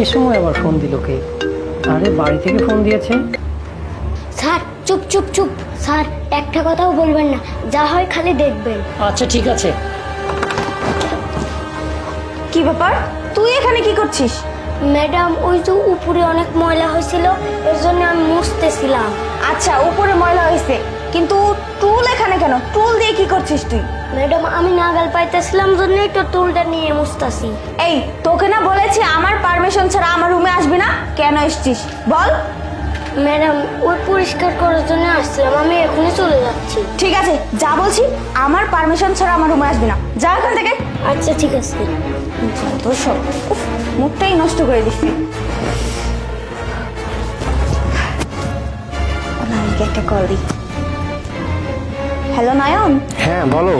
এই সময় আবার ফোন দিল কে? আরে বাড়ি থেকে ফোন দিয়েছে। স্যার চুপ চুপ চুপ, স্যার একটা কথাও বলবেন না, যা হয় খালি দেখবেন। আচ্ছা ঠিক আছে। কি ব্যাপার, তুই এখানে কি করছিস? ম্যাডাম ওই যে উপরে অনেক ময়লা হয়েছিল, এর জন্য আমি মুছতেছিলাম। আচ্ছা উপরে ময়লা হয়েছে, কিন্তু টুল এখানে কেন? টুল দিয়ে কি করছিস তুই? ম্যাডাম আমি নাগাল পাইতেছিলাম জন্যই তো টুলটা নিয়ে মুছতাছি। এই তোকে না বলেছি আমার পারমিশন ছাড়া আমার রুমে আসবি না, কেন এসেছিস বল? ম্যাডাম ওই পরিষ্কার করার জন্য আসছিলাম, আমি এখনই চলে যাচ্ছি। ঠিক আছে যা বলছি, আমার পারমিশন ছাড়া আমার রুমে আসবি না, যা এখান থেকে। আচ্ছা ঠিক আছে। যত সব, উফ, মুডটাই নষ্ট করে দিস তুই। নায়নকে একটা কল দিই। হ্যালো নয়ন। হ্যাঁ বলো।